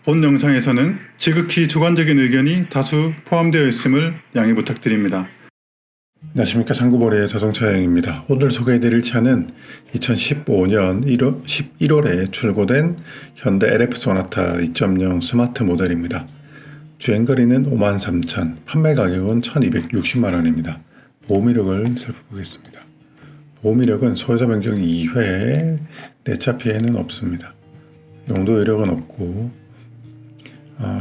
본 영상에서는 지극히 주관적인 의견이 다수 포함되어 있음을 양해 부탁드립니다. 안녕하십니까, 상구보리의 자동차 여행입니다. 오늘 소개해드릴 차는 2015년 11월에 출고된 현대 LF 소나타 2.0 스마트 모델입니다. 주행거리는 53,000, 판매 가격은 1260만원입니다. 보호이력을 살펴보겠습니다. 보호이력은 소유자 변경 이외에 내차 피해는 없습니다. 용도 이력은 없고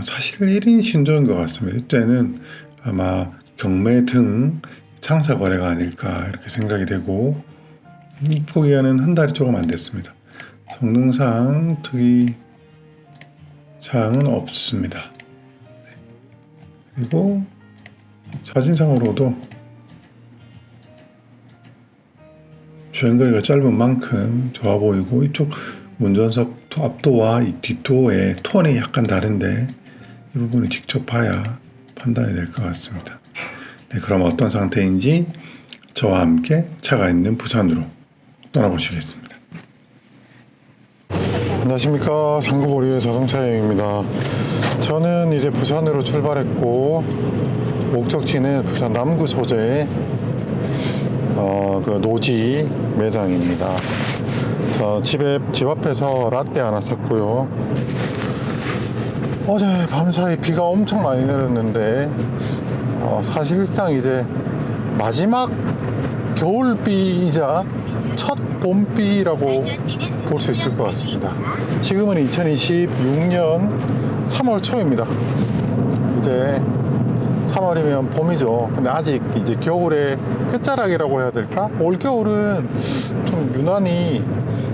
사실 1인 신조인 것 같습니다. 이때는 아마 경매 등 창사 거래가 아닐까 이렇게 생각이 되고, 입고기한은 한 달이 조금 안 됐습니다. 성능상 특이 사항은 없습니다. 그리고 사진상으로도 주행거리가 짧은 만큼 좋아 보이고, 이쪽 운전석 앞도와 이 뒷도의 톤이 약간 다른데 이 부분을 직접 봐야 판단이 될 것 같습니다. 네, 그럼 어떤 상태인지 저와 함께 차가 있는 부산으로 떠나보시겠습니다. 안녕하십니까, 상구보리의 자동차 여행입니다. 저는 이제 부산으로 출발했고, 목적지는 부산 남구 소재의 그 노지 매장입니다. 집 앞에서 라떼 하나 샀고요. 어제 밤사이 비가 엄청 많이 내렸는데 사실상 이제 마지막 겨울비이자 첫 봄비라고 볼 수 있을 것 같습니다. 지금은 2026년 3월 초입니다. 이제 3월이면 봄이죠. 근데 아직 이제 겨울의 끝자락이라고 해야 될까? 올 겨울은 좀 유난히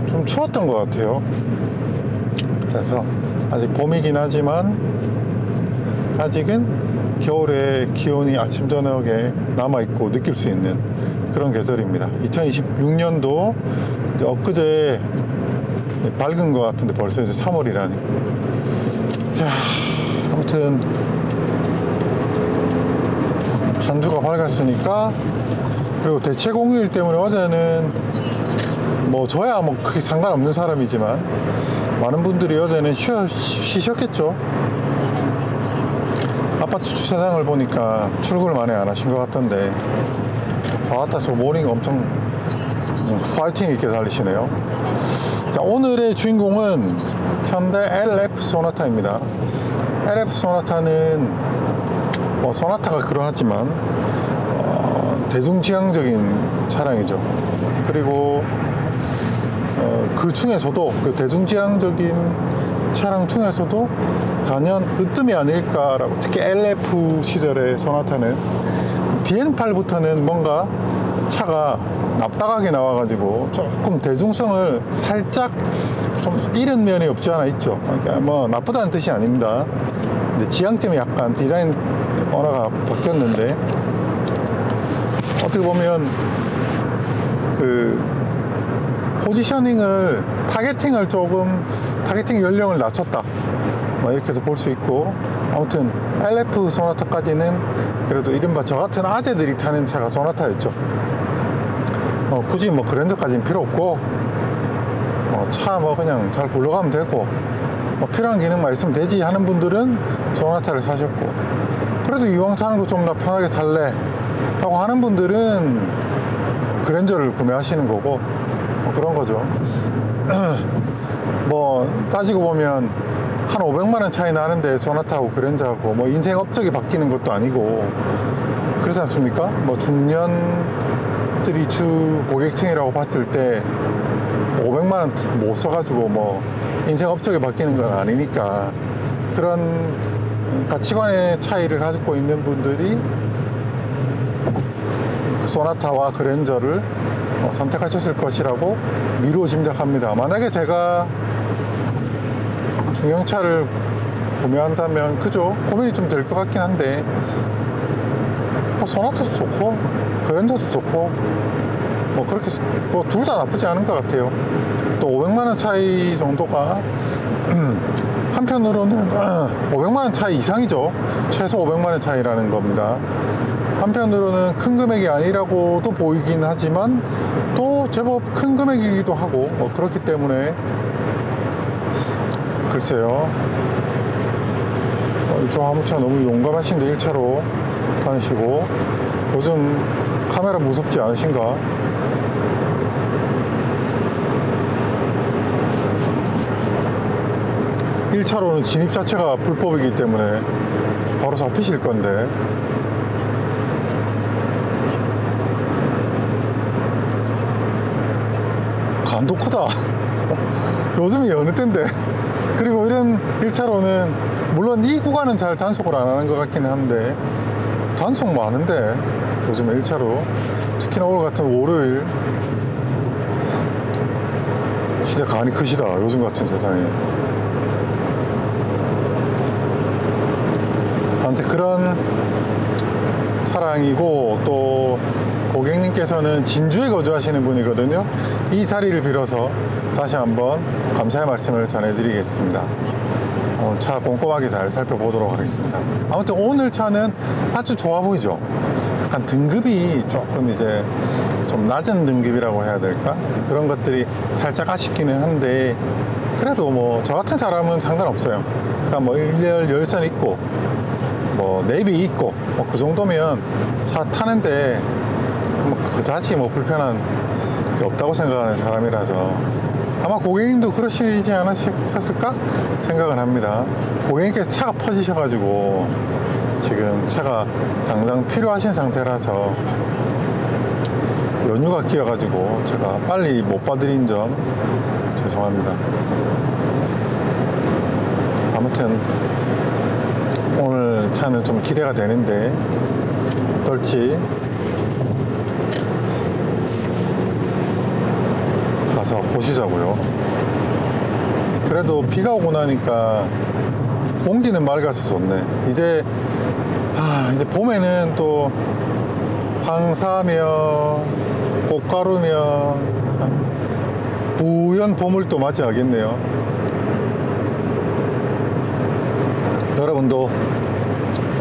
좀 추웠던 것 같아요. 그래서 아직 봄이긴 하지만 아직은 겨울의 기온이 아침 저녁에 남아있고 느낄 수 있는 그런 계절입니다. 2026년도 이제 엊그제 밝은 것 같은데 벌써 이제 3월이라니. 자, 아무튼 한 주가 밝았으니까, 그리고 대체 공휴일 때문에 어제는 저야 크게 상관없는 사람이지만 많은 분들이 어제는 쉬셨겠죠. 아파트 주차장을 보니까 출근을 많이 안 하신 것 같던데, 아따 저 모닝 엄청 파이팅 있게 달리시네요. 자, 오늘의 주인공은 현대 LF 소나타입니다. LF 소나타는 소나타가 그러하지만 대중지향적인 차량이죠. 그리고 그 중에서도, 그 대중지향적인 차량 중에서도 단연 으뜸이 아닐까라고. 특히 LF 시절의 소나타는 DN8부터는 뭔가 차가 납작하게 나와가지고 조금 대중성을 살짝 좀 잃은 면이 없지 않아 있죠. 그러니까 나쁘다는 뜻이 아닙니다. 근데 지향점이 약간 디자인 언어가 바뀌었는데, 어떻게 보면 그 포지셔닝을, 타겟팅 연령을 낮췄다, 이렇게 해서 볼 수 있고, 아무튼 LF 소나타까지는 그래도 이른바 저 같은 아재들이 타는 차가 소나타였죠. 굳이 그랜저까지는 필요 없고, 차 그냥 잘 굴러가면 되고, 필요한 기능만 있으면 되지 하는 분들은 소나타를 사셨고, 그래도 이왕 타는 거 좀 더 편하게 탈래 라고 하는 분들은 그랜저를 구매하시는 거고, 그런 거죠. 따지고 보면 한 500만원 차이 나는데 소나타하고 그랜저하고 인생 업적이 바뀌는 것도 아니고 그렇지 않습니까? 중년들이 주 고객층이라고 봤을 때 500만원 못 써가지고 인생 업적이 바뀌는 건 아니니까, 그런 가치관의 차이를 가지고 있는 분들이 소나타와 그랜저를 선택하셨을 것이라고 미루어 짐작합니다. 만약에 제가 중형차를 구매한다면 그죠? 고민이 좀 될 것 같긴 한데, 소나타도 좋고 그랜저도 좋고 그렇게 둘 다 나쁘지 않은 것 같아요. 또 500만원 차이 정도가 한편으로는 500만원 차이 이상이죠. 최소 500만원 차이라는 겁니다. 한편으로는 큰 금액이 아니라고도 보이긴 하지만 또 제법 큰 금액이기도 하고 그렇기 때문에 글쎄요. 이쪽 화물차 너무 용감하신데 1차로 다니시고, 요즘 카메라 무섭지 않으신가? 일차로는 진입 자체가 불법이기 때문에 바로 잡히실 건데, 간도 크다. 요즘이 어느 때인데. 그리고 이런 1차로는 물론 이 구간은 잘 단속을 안 하는 것 같기는 한데 단속 많은데, 요즘에 1차로 특히나 오늘 같은 월요일 진짜 간이 크시다, 요즘 같은 세상에. 아무튼 그런 차량이고, 또 고객님께서는 진주에 거주하시는 분이거든요. 이 자리를 빌어서 다시 한번 감사의 말씀을 전해드리겠습니다. 차 꼼꼼하게 잘 살펴보도록 하겠습니다. 아무튼 오늘 차는 아주 좋아 보이죠. 약간 등급이 조금 이제 좀 낮은 등급이라고 해야 될까, 그런 것들이 살짝 아쉽기는 한데, 그래도 뭐 저 같은 사람은 상관없어요. 그러니까 뭐 1열 열선 있고 뭐 내비 있고 뭐 그 정도면 차 타는데 뭐 그다지 뭐 불편한 게 없다고 생각하는 사람이라서, 아마 고객님도 그러시지 않으셨을까 생각을 합니다. 고객님께서 차가 퍼지셔가지고 지금 차가 당장 필요하신 상태라서 연휴가 끼어가지고 제가 빨리 못 봐드린 점 죄송합니다. 아무튼 오늘 차는 좀 기대가 되는데 어떨지 가서 보시자고요. 그래도 비가 오고 나니까 공기는 맑아서 좋네. 이제 봄에는 또 황사며 꽃가루며 부연 봄을 또 맞이하겠네요.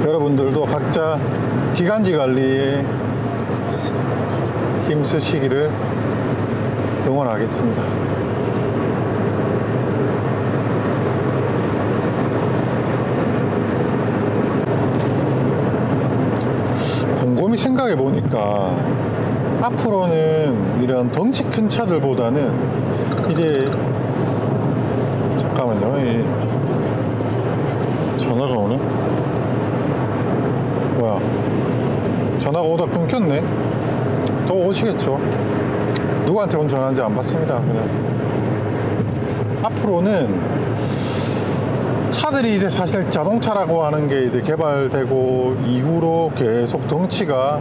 여러분들도 각자 기관지 관리에 힘쓰시기를 응원하겠습니다. 곰곰이 생각해 보니까 앞으로는 이런 덩치 큰 차들보다는 이제, 잠깐만요, 전화가 오네. 뭐야, 전화가 오다 끊겼네. 또 오시겠죠. 누구한테 온 전화인지 안 받습니다. 그냥 앞으로는 차들이 이제 사실 자동차라고 하는 게 이제 개발되고 이후로 계속 덩치가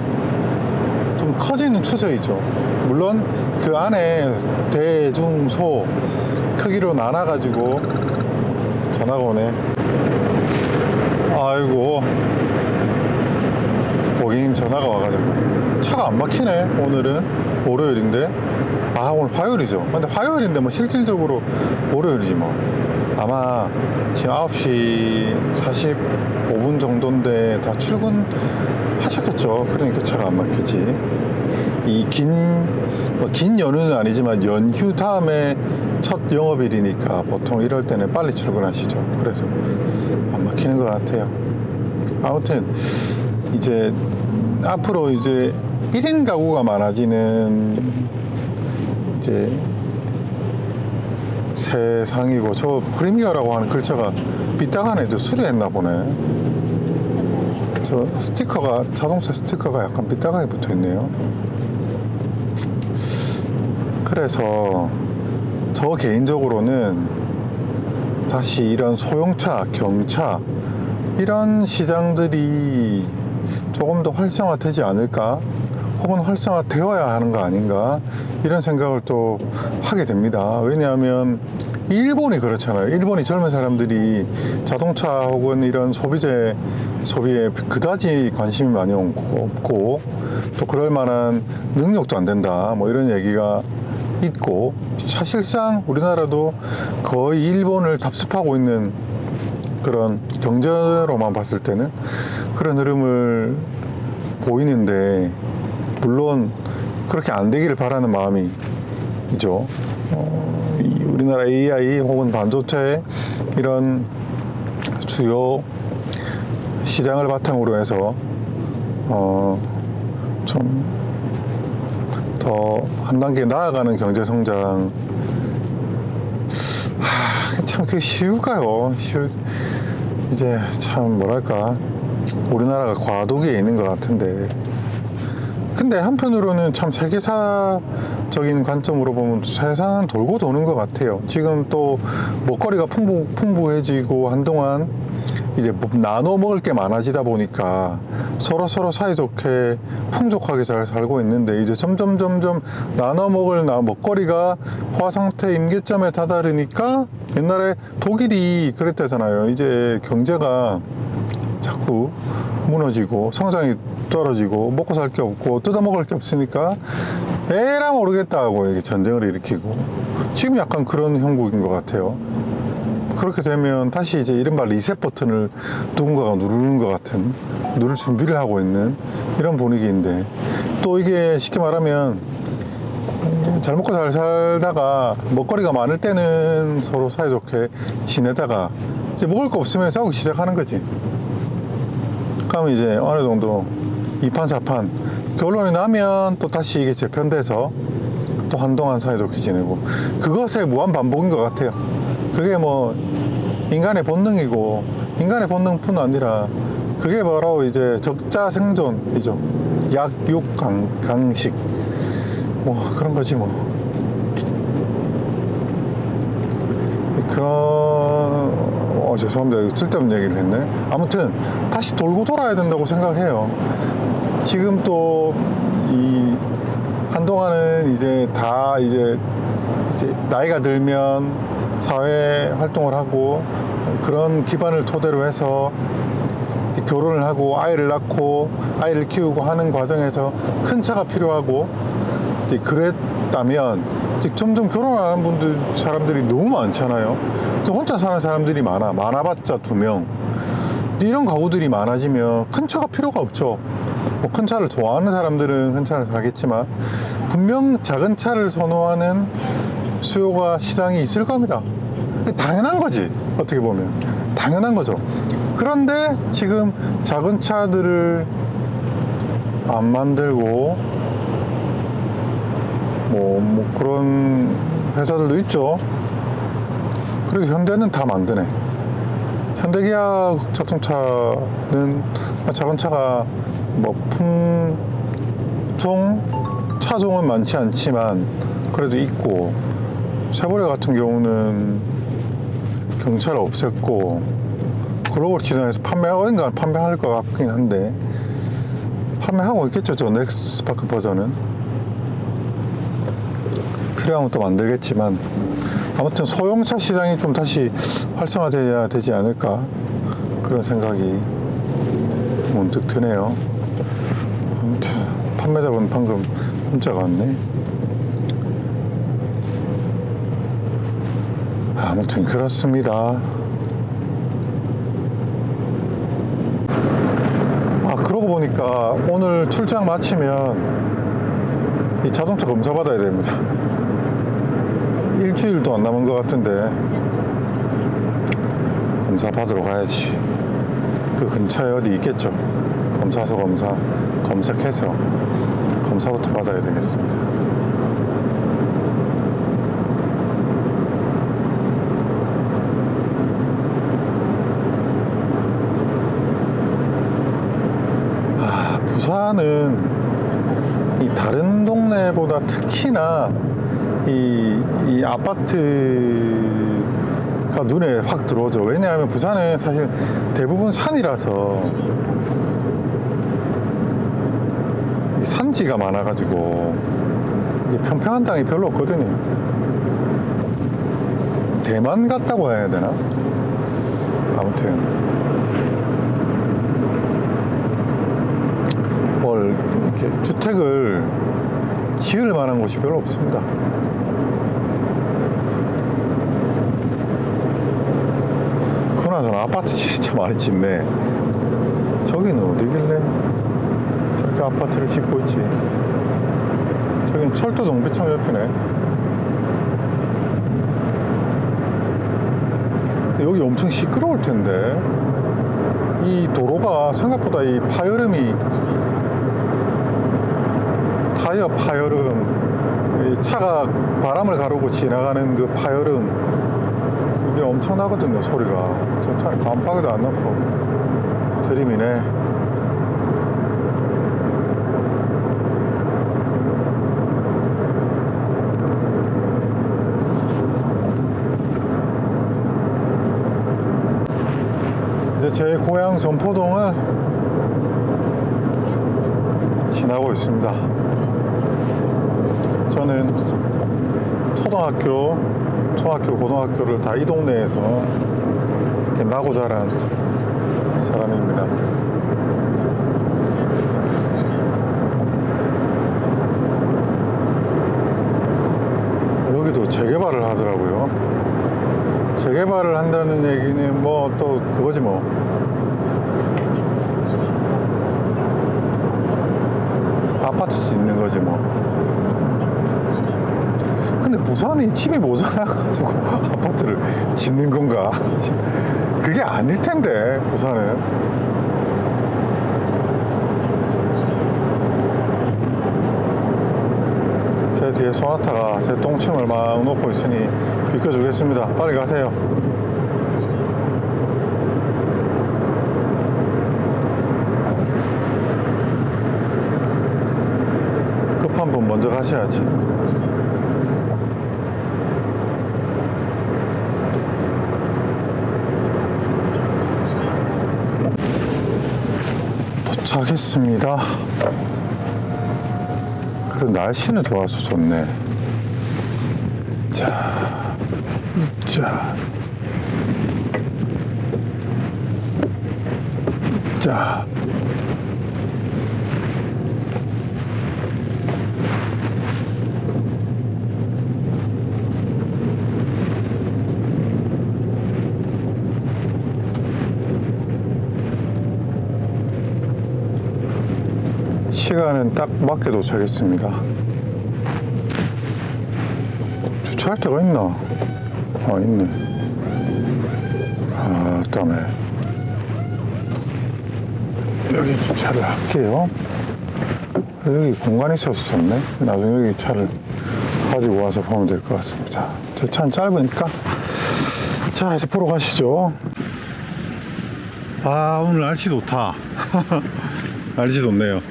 좀 커지는 추세이죠. 물론 그 안에 대중소 크기로 나눠가지고 전화가 오네. 아이고, 고객님 전화가 와가지고 차가 안 막히네. 오늘은 월요일인데, 오늘 화요일이죠. 근데 화요일인데 뭐 실질적으로 월요일이지 뭐. 아마 지금 9시 45분 정도인데 다 출근하셨겠죠. 그러니까 차가 안 막히지. 이 긴 연휴는 아니지만 연휴 다음에 첫 영업일이니까 보통 이럴 때는 빨리 출근하시죠. 그래서 안 막히는 것 같아요. 아무튼 이제 앞으로 이제 1인 가구가 많아지는 이제 세상이고, 저 프리미어라고 하는 글자가 삐딱하네. 저 수리했나 보네. 저 스티커가, 자동차 스티커가 약간 삐딱하게 붙어 있네요. 그래서 저 개인적으로는 다시 이런 소형차, 경차 이런 시장들이 조금 더 활성화되지 않을까, 혹은 활성화되어야 하는 거 아닌가, 이런 생각을 또 하게 됩니다. 왜냐하면 일본이 그렇잖아요. 일본이 젊은 사람들이 자동차 혹은 이런 소비재 소비에 그다지 관심이 많이 없고, 또 그럴 만한 능력도 안 된다, 뭐 이런 얘기가 있고, 사실상 우리나라도 거의 일본을 답습하고 있는 그런, 경제로만 봤을 때는 그런 흐름을 보이는데, 물론 그렇게 안 되기를 바라는 마음이죠. 우리나라 AI 혹은 반도체 이런 주요 시장을 바탕으로 해서 좀 더 한 단계 나아가는 경제 성장. 참 그게 쉬울까요? 이제 참 뭐랄까, 우리나라가 과도기에 있는 것 같은데, 근데 한편으로는 참 세계사적인 관점으로 보면 세상은 돌고 도는 것 같아요. 지금 또 먹거리가 풍부해지고 한동안 이제 나눠 먹을 게 많아지다 보니까 서로 사이좋게 풍족하게 잘 살고 있는데, 이제 점점 나눠 먹을 먹거리가 포화 상태 임계점에 다다르니까, 옛날에 독일이 그랬대잖아요. 이제 경제가 자꾸 무너지고 성장이 떨어지고 먹고 살 게 없고 뜯어 먹을 게 없으니까 에라 모르겠다 하고 이게 전쟁을 일으키고, 지금 약간 그런 형국인 것 같아요. 그렇게 되면 다시 이제 이른바 리셋 버튼을 누군가가 누르는 것 같은, 누를 준비를 하고 있는 이런 분위기인데, 또 이게 쉽게 말하면 잘 먹고 잘 살다가 먹거리가 많을 때는 서로 사이좋게 지내다가 이제 먹을 거 없으면 싸우기 시작하는 거지. 그러면 이제 어느 정도 2판 4판 결론이 나면 또 다시 이게 재편돼서 또 한동안 사이좋게 지내고, 그것의 무한 반복인 것 같아요. 그게 뭐 인간의 본능이고, 인간의 본능뿐 아니라 그게 바로 이제 적자 생존이죠. 약육 강식 뭐 그런 거지 뭐. 그런 죄송합니다. 쓸데없는 얘기를 했네. 아무튼 다시 돌고 돌아야 된다고 생각해요. 지금 또 이 한동안은 이제 다 이제 나이가 들면 사회 활동을 하고 그런 기반을 토대로 해서 결혼을 하고 아이를 낳고 아이를 키우고 하는 과정에서 큰 차가 필요하고, 이제 그랬다면 이제 점점 결혼 안 하는 사람들이 너무 많잖아요. 혼자 사는 사람들이 많아봤자 2명. 이런 가구들이 많아지면 큰 차가 필요가 없죠. 뭐 큰 차를 좋아하는 사람들은 큰 차를 사겠지만 분명 작은 차를 선호하는 수요가, 시장이 있을 겁니다. 당연한 거지, 어떻게 보면 당연한 거죠. 그런데 지금 작은 차들을 안 만들고 뭐 그런 회사들도 있죠. 그래서 현대는 다 만드네. 현대기아 자동차는 작은 차가 뭐 차종은 많지 않지만 그래도 있고, 쉐보레 같은 경우는 경차를 없앴고 글로벌 시장에서 어딘가 판매할 것 같긴 한데, 판매하고 있겠죠. 저 넥스 스파크 버전은 필요하면 또 만들겠지만, 아무튼 소형차 시장이 좀 다시 활성화돼야 되지 않을까, 그런 생각이 문득 드네요. 아무튼 판매자분 방금 문자가 왔네. 아무튼 그렇습니다. 그러고 보니까 오늘 출장 마치면 이 자동차 검사 받아야 됩니다. 일주일도 안 남은 것 같은데 검사 받으러 가야지. 그 근처에 어디 있겠죠. 검사소 검색해서 검사부터 받아야 되겠습니다. 부산은 이 다른 동네보다 특히나 이 아파트가 눈에 확 들어오죠. 왜냐하면 부산은 사실 대부분 산이라서 산지가 많아가지고 평평한 땅이 별로 없거든요. 대만 같다고 해야 되나? 아무튼 이렇게 주택을 지을 만한 곳이 별로 없습니다. 그나저나 아파트 진짜 많이 짓네. 저기는 어디길래 저렇게 아파트를 짓고 있지? 저긴 철도 정비청 옆이네. 근데 여기 엄청 시끄러울 텐데 이 도로가 생각보다 이 파여름이 타이어 파여름, 이 차가 바람을 가르고 지나가는 그 파여름 이게 엄청나거든요. 소리가. 저 차는 깜빡이도 안 넣고 들이미네. 이제 제 고향 전포동을 지나고 있습니다. 저는 초등학교, 중학교, 고등학교를 다 이 동네에서 이렇게 나고 자란 사람입니다. 여기도 재개발을 하더라고요. 재개발을 한다는 얘기는 뭐 또 그거지 뭐. 아파트 짓는 거지 뭐. 근데 부산이 집이 모자라가지고 아파트를 짓는 건가? 그게 아닐 텐데 부산은. 제 뒤에 소나타가 제 똥침을 막 놓고 있으니 비켜주겠습니다. 빨리 가세요. 급한 분 먼저 가셔야지. 도착했습니다. 그리고 날씨는 좋아서 좋네. 자, 자, 자. 시간은 딱 맞게 도착했습니다. 주차할 데가 있나? 아, 있네. 아, 그다음에 여기 주차를 할게요. 여기 공간이 있어서 좋네. 나중에 여기 차를 가지고 와서 보면 될 것 같습니다. 제 차는 짧으니까. 자, 이제 보러 가시죠. 아, 오늘 날씨 좋다. 날씨 좋네요.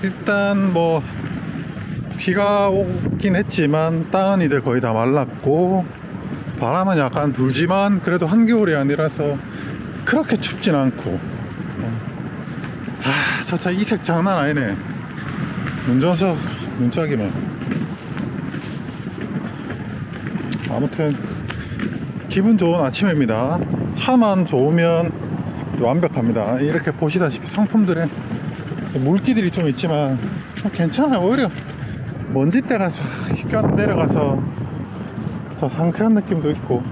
일단 뭐 비가 오긴 했지만 땅은 이제 거의 다 말랐고 바람은 약간 불지만 그래도 한겨울이 아니라서 그렇게 춥진 않고. 아, 저 차 이색 장난 아니네. 운전석 문짝이만. 아무튼 기분 좋은 아침입니다. 차만 좋으면 완벽합니다. 이렇게 보시다시피 상품들에 물기들이 좀 있지만 좀 괜찮아요. 오히려 먼지때가 쫙 내려가서 더 상쾌한 느낌도 있고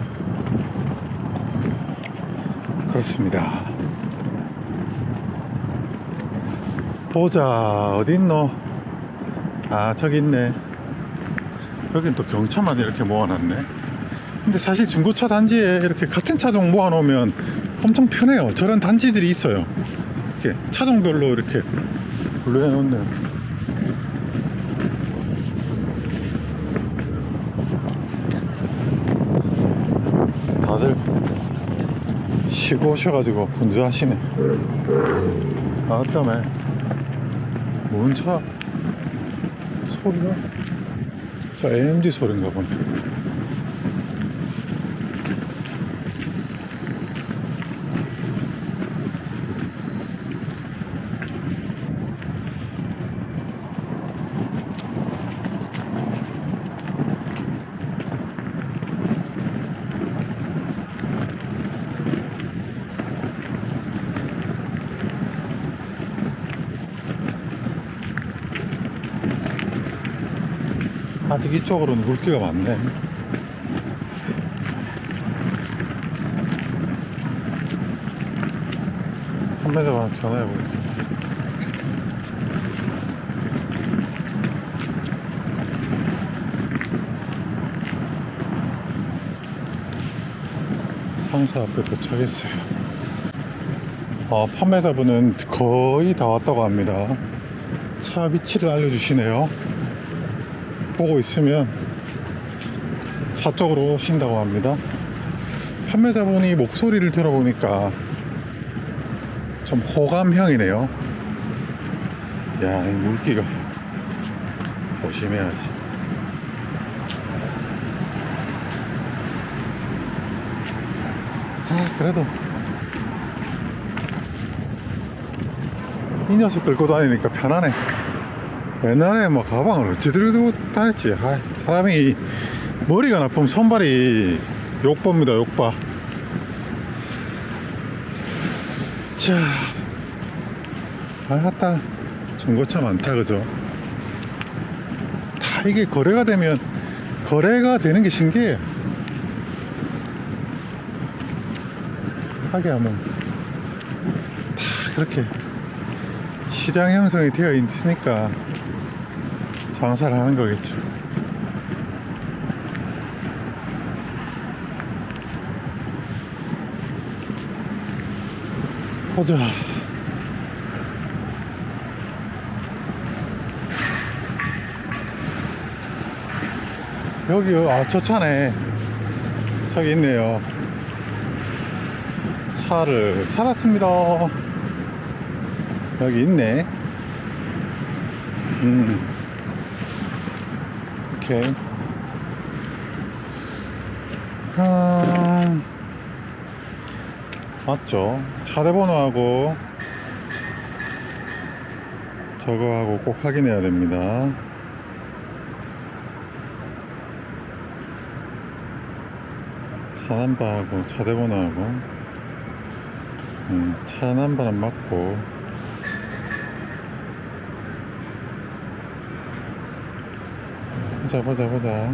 그렇습니다. 보자, 어디 있노? 아, 저기 있네. 여긴 또 경차만 이렇게 모아놨네. 근데 사실 중고차 단지에 이렇게 같은 차종 모아놓으면 엄청 편해요. 저런 단지들이 있어요. 이렇게 차종별로 이렇게 분류해 놓네요. 다들 쉬고 오셔가지고 분주하시네. 아, 그다음에 뭔 차 소리가? 자, AMG 소리인가 보네. 아직 이쪽으로는 물기가 많네. 판매자가 전화해 보겠습니다. 상사 앞에 도착했어요. 판매자분은 거의 다 왔다고 합니다. 차 위치를 알려주시네요. 보고 있으면 차 쪽으로 오신다고 합니다. 판매자분이 목소리를 들어보니까 좀 호감형이네요. 야, 이 물기가 조심해야지. 그래도 이 녀석 끌고 다니니까 편하네. 옛날에 뭐 가방을 어찌 들고 다녔지. 사람이 머리가 나쁘면 손발이 욕봅니다, 욕봐. 자, 아따, 중고차 많다, 그죠? 다 이게 거래가 되면, 거래가 되는 게 신기해요. 하게 하면, 다 그렇게 시장 형성이 되어 있으니까 장사를 하는 거겠죠. 보자. 여기요. 저 차네. 저기 있네요. 차를 찾았습니다. 여기 있네. 오케이. 맞죠. 차대번호하고 저거하고 꼭 확인해야 됩니다. 차 넘버하고 차대번호하고 차 넘버는 맞고 보자.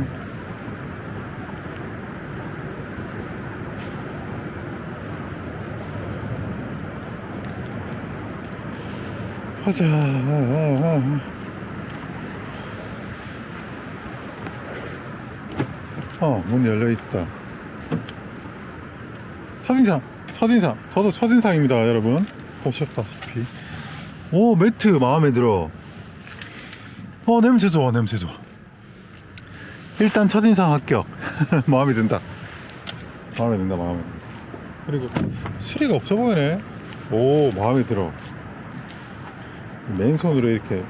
문 열려있다. 첫인상. 저도 첫인상입니다, 여러분. 보셨다시피. 오, 매트 마음에 들어. 냄새 좋아. 일단 첫인상 합격. 마음에 든다. 그리고 수리가 없어 보이네. 오, 마음에 들어. 맨손으로 이렇게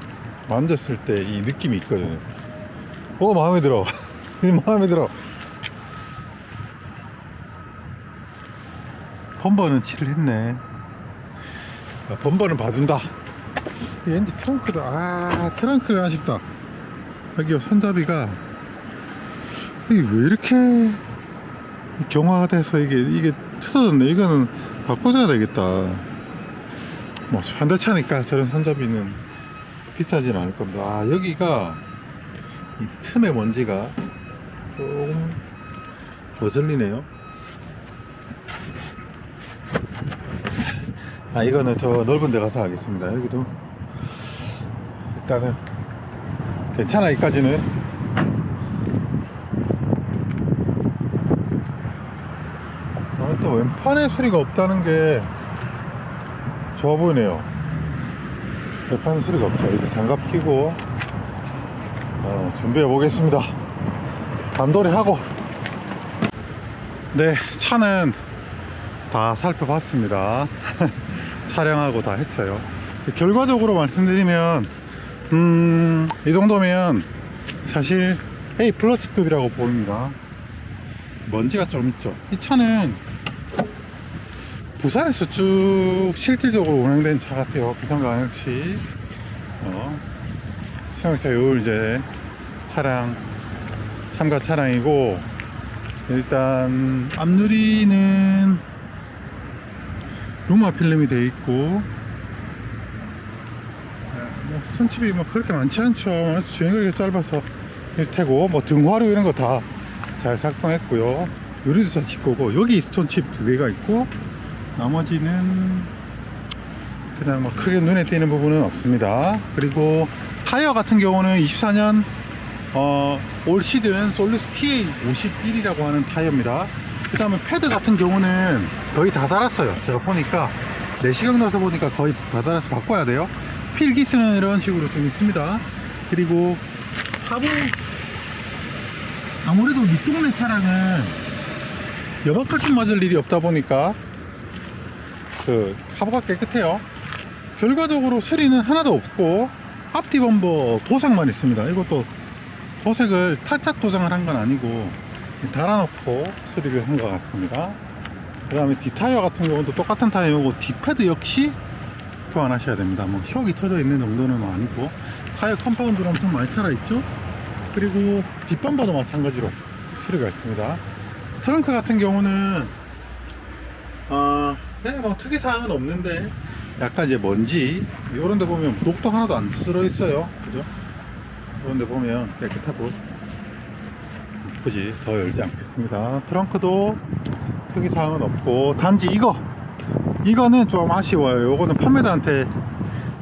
만졌을 때 이 느낌이 있거든요. 오, 마음에 들어. 마음에 들어. 범버는 칠을 했네. 범버는 봐준다. 왠지 트렁크도 트렁크가 아쉽다. 여기 손잡이가 이게 왜 이렇게 경화가 돼서 이게 틀어졌네. 이거는 바꿔줘야 되겠다. 뭐 현대차니까 저런 손잡이는 비싸진 않을 겁니다. 여기가 이 틈에 먼지가 조금 거슬리네요. 이거는 저 넓은 데 가서 하겠습니다. 여기도 일단은 괜찮아. 여기까지는 또 왼판에 수리가 없다는 게 좋아 보이네요. 왼판에 수리가 없어요. 이제 장갑 끼고 준비해 보겠습니다. 단도리 하고. 네, 차는 다 살펴봤습니다. 촬영하고 다 했어요. 결과적으로 말씀드리면 이 정도면 사실 A 플러스급이라고 보입니다. 먼지가 좀 있죠. 이 차는 부산에서 쭉 실질적으로 운행된 차 같아요. 부산광역시 승용차 요일제 차량 참가 차량이고, 일단 앞유리는 루마 필름이 되어 있고, 스톤칩이 뭐 그렇게 많지 않죠. 주행이 그렇게 짧아서 일테고, 뭐 등화류 이런 거 다 잘 작동했고요. 유리주사 직구고, 여기 스톤칩 2개가 있고, 나머지는 그냥 뭐 크게 눈에 띄는 부분은 없습니다. 그리고 타이어 같은 경우는 24년 올 시즌 솔루스 TA 51이라고 하는 타이어입니다. 그 다음에 패드 같은 경우는 거의 다 달았어요. 제가 보니까 4시간 넣어서 보니까 거의 다 달아서 바꿔야 돼요. 필기스는 이런 식으로 좀 있습니다. 그리고 하부, 아무래도 밑동네 차량은 여박칼슘 맞을 일이 없다 보니까 그 하부가 깨끗해요. 결과적으로 수리는 하나도 없고 앞뒤 범버 도색만 있습니다. 이것도 도색을 탈착 도장을 한 건 아니고 달아놓고 수리를 한 것 같습니다. 그 다음에 뒷타이어 같은 경우도 똑같은 타이어고 뒷패드 역시 교환하셔야 됩니다. 뭐 혁이 터져 있는 정도는 아니고 타이어 컴파운드는 엄청 많이 살아있죠. 그리고 뒷범버도 마찬가지로 수리가 있습니다. 트렁크 같은 경우는 뭐 특이사항은 없는데 약간 이제 먼지 이런 데 보면 녹도 하나도 안 쓸어 있어요. 그죠? 이런 데 보면 깨끗하고 굳이 더 열지 않겠습니다. 트렁크도 특이사항은 없고 단지 이거는 좀 아쉬워요. 요거는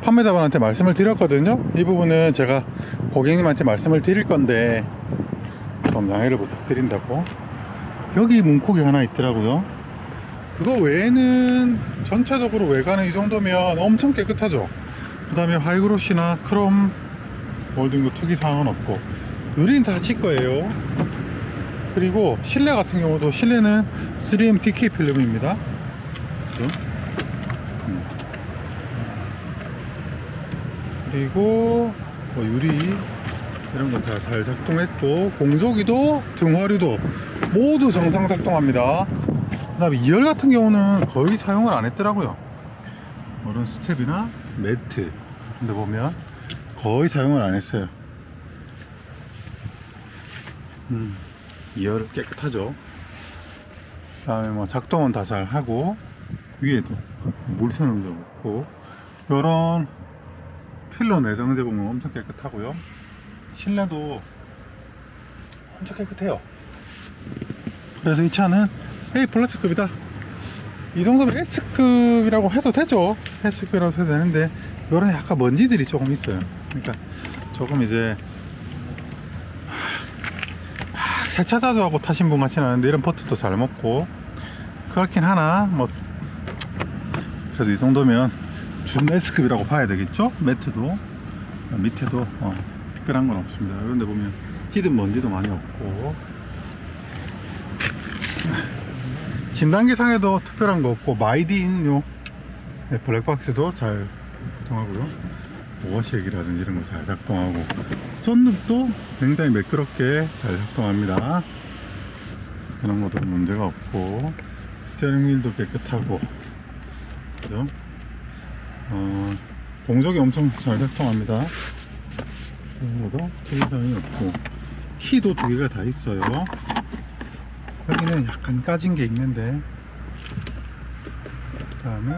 판매자분한테 말씀을 드렸거든요. 이 부분은 제가 고객님한테 말씀을 드릴 건데 좀 양해를 부탁드린다고. 여기 문콕이 하나 있더라고요. 그거 외에는 전체적으로 외관은 이 정도면 엄청 깨끗하죠. 그 다음에 화이그로시나 크롬 몰딩도 특이사항은 없고 유리는 다 칠 거예요. 그리고 실내 같은 경우도 실내는 3M DK 필름입니다. 그죠? 그리고 뭐 유리 이런 거 다 잘 작동했고 공조기도 등화류도 모두 정상 작동합니다. 그 다음에 2열 같은 경우는 거의 사용을 안 했더라고요. 이런 스텝이나 매트 근데 보면 거의 사용을 안 했어요. 2열은 깨끗하죠. 그 다음에 뭐 작동은 다 잘 하고 위에도 물새는 게 없고 이런 필러 내장재 보면 엄청 깨끗하고요. 실내도 엄청 깨끗해요. 그래서 이 차는 A 플러스급이다. 이 정도면 S급이라고 해도 되죠. S급이라고 해도 되는데 이런 약간 먼지들이 조금 있어요. 그러니까 조금 이제 세차 자주 하고 타신 분 같지는 않은데 이런 버튼도 잘 먹고 그렇긴 하나 뭐 그래서 이 정도면 준 S급이라고 봐야 되겠죠. 매트도 밑에도 특별한 건 없습니다. 이런 데 보면 찌든 먼지도 많이 없고 진단기상에도 특별한 거 없고 마이딘 요 블랙박스도 잘 작동하고요. 워시액이라든지 이런 거 잘 작동하고 썬룹도 굉장히 매끄럽게 잘 작동합니다. 이런 것도 문제가 없고 스티어링 휠도 깨끗하고 그죠? 공조기 엄청 잘 작동합니다. 이런 것도 특이사항이 없고 키도 2개가 다 있어요. 여기는 약간 까진 게 있는데 그 다음에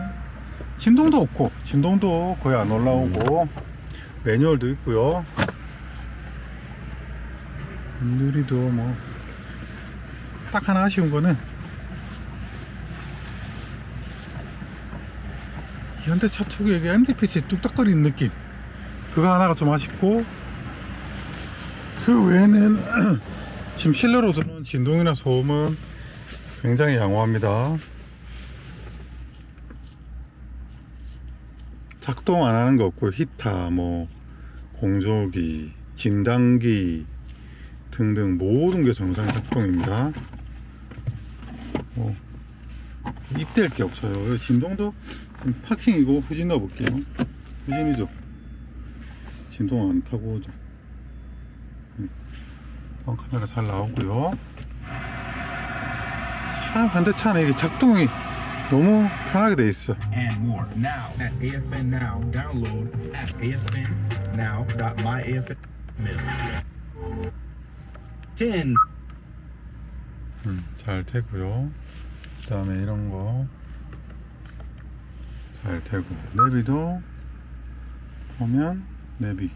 진동도 없고 진동도 거의 안 올라오고 매뉴얼도 있고요. 유리도 뭐 딱 하나 아쉬운 거는 현대차 특유의 MDPC 뚝딱거리는 느낌 그거 하나가 좀 아쉽고 그 외에는 지금 실내로 들어온 진동이나 소음은 굉장히 양호합니다. 작동 안 하는 거 없고 히터, 뭐 공조기, 진단기 등등 모든 게 정상 작동입니다. 뭐 입댈 게 없어요. 진동도 파킹이고 후진 넣어볼게요. 후진이죠. 진동 안 타고 오죠. 카메라 잘 나오고요. 참 현대차는 이게 작동이 너무 편하게 돼 있어. And more now at AFN Now. Download at afnnow.myafn. 10. 잘 되고요. 그 다음에 이런 거 잘 되고 내비도 보면 내비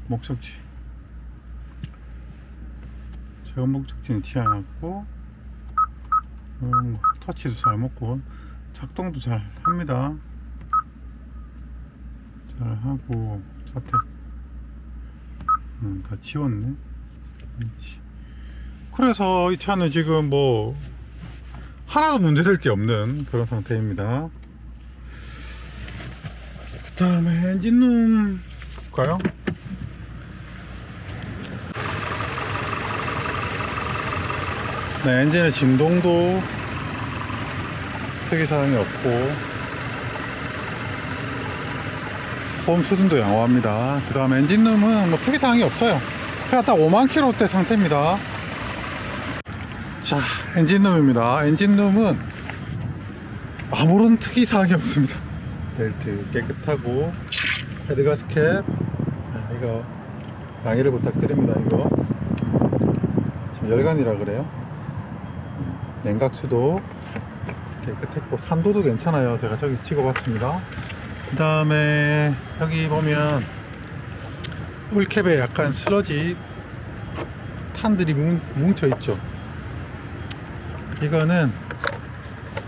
목적지 제가 목적지는 튀어나왔고 이런 거 터치도 잘 먹고 작동도 잘 합니다. 잘 하고 자택 다 지웠네. 그래서 이 차는 지금 뭐 하나도 문제될 게 없는 그런 상태입니다. 그 다음에 엔진룸 볼까요? 네, 엔진의 진동도 특이사항이 없고 소음 수준도 양호합니다. 그 다음에 엔진룸은 뭐 특이사항이 없어요. 그냥 딱 5만 킬로대 상태입니다. 자, 엔진룸입니다. 엔진룸은 아무런 특이사항이 없습니다. 벨트 깨끗하고 헤드 가스켓, 이거 양해를 부탁드립니다. 이거 지금 열간이라 그래요. 냉각수도 깨끗했고 산도도 괜찮아요. 제가 저기서 찍어봤습니다. 그 다음에 여기 보면 홀캡에 약간 슬러지 탄들이 뭉쳐있죠. 이거는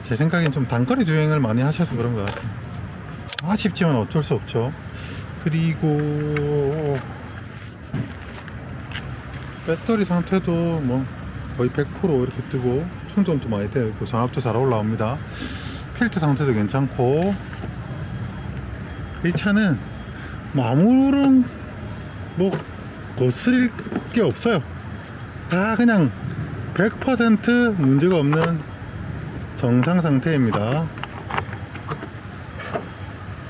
제 생각엔 좀 단거리 주행을 많이 하셔서 그런 것 같아요. 아쉽지만 어쩔 수 없죠. 그리고 배터리 상태도 뭐 거의 100% 이렇게 뜨고 충전도 많이 되어 있고 전압도 잘 올라옵니다. 필터 상태도 괜찮고 이 차는 뭐 아무런 뭐 거스릴 게 없어요. 다 그냥 100% 문제가 없는 정상 상태입니다.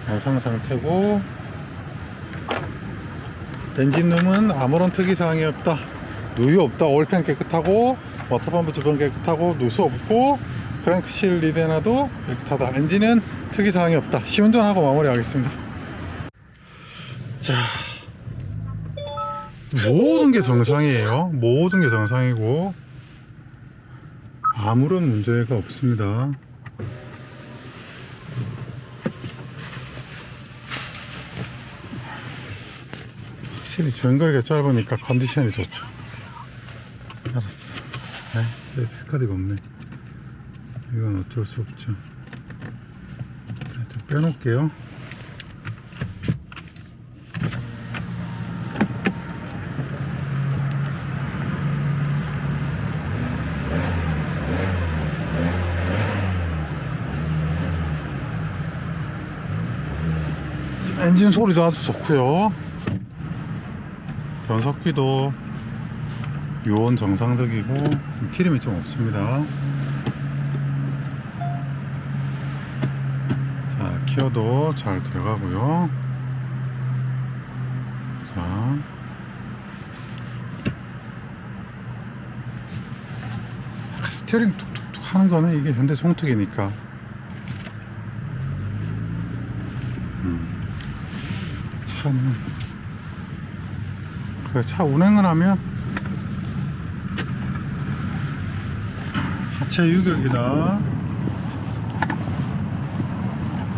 정상 상태고 엔진룸은 아무런 특이사항이 없다. 누유 없다. 오일팬 깨끗하고 워터펌프 주변 깨끗하고 누수 없고 크랭크실 리드에나도 깨끗하다. 엔진은 특이사항이 없다. 시운전하고 마무리하겠습니다. 자, 모든 게 정상이에요. 모든 게 정상이고 아무런 문제가 없습니다. 확실히 주행거리가 짧으니까 컨디션이 좋죠. 알았어. 네, 스카드가 없네. 이건 어쩔 수 없죠. 좀 빼놓을게요. 엔진 소리도 아주 좋고요. 변속기도 요온 정상적이고 기름이 좀 없습니다. 자, 기어도 잘 들어가고요. 자, 스티어링 툭툭툭 하는 거는 이게 현대 송특이니까 차는 그 차 운행을 하면 하체 유격이나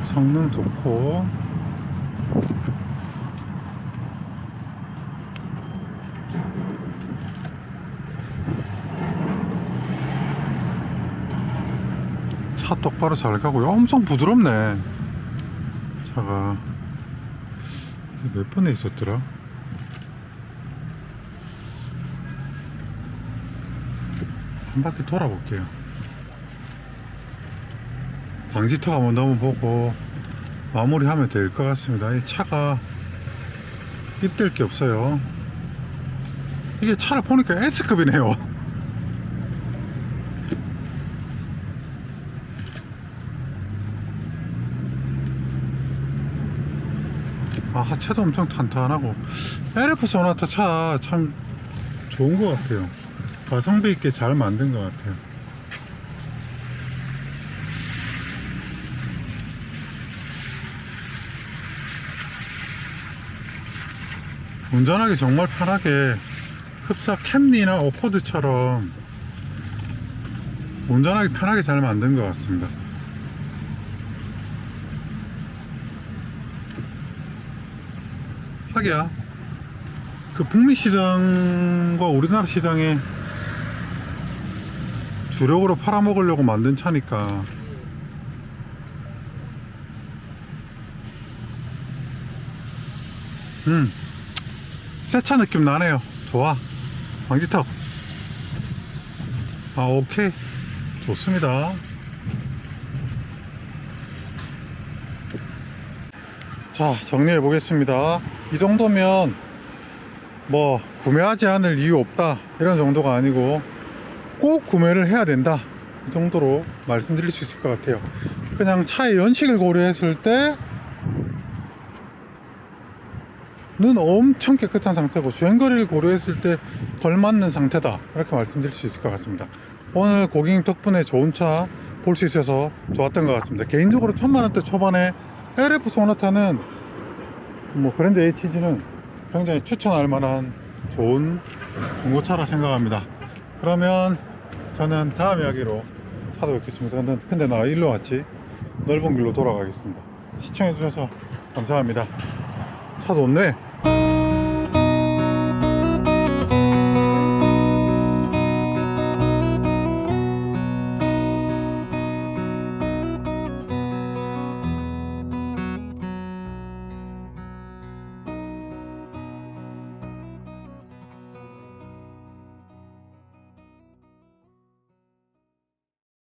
성능 좋고 차 똑바로 잘 가고요. 엄청 부드럽네. 차가 몇 번에 있었더라? 한 바퀴 돌아볼게요. 방지턱 한번 보고 마무리하면 될 것 같습니다. 이 차가 입댈 게 없어요. 이게 차를 보니까 S급이네요. 하체도 엄청 탄탄하고 LF 소나타 차 참 좋은 것 같아요. 가성비 있게 잘 만든 것 같아요. 운전하기 정말 편하게 흡사 캠리나 오포드처럼 운전하기 편하게 잘 만든 것 같습니다. 하기야 그 북미 시장과 우리나라 시장에 주력으로 팔아먹으려고 만든 차니까 새 차 느낌 나네요. 좋아. 방지턱 오케이. 좋습니다. 자, 정리해 보겠습니다. 이 정도면 뭐 구매하지 않을 이유 없다 이런 정도가 아니고 꼭 구매를 해야 된다 이 정도로 말씀드릴 수 있을 것 같아요. 그냥 차의 연식을 고려했을 때는 엄청 깨끗한 상태고 주행거리를 고려했을 때 걸맞는 상태다 이렇게 말씀드릴 수 있을 것 같습니다. 오늘 고객님 덕분에 좋은 차 볼 수 있어서 좋았던 것 같습니다. 개인적으로 1000만원대 초반에 LF 소나타는 뭐 그랜드 ATG는 굉장히 추천할 만한 좋은 중고차라 생각합니다. 그러면 저는 다음 이야기로 찾아뵙겠습니다. 근데 나 일로 왔지? 넓은 길로 돌아가겠습니다. 시청해 주셔서 감사합니다. 차 좋네.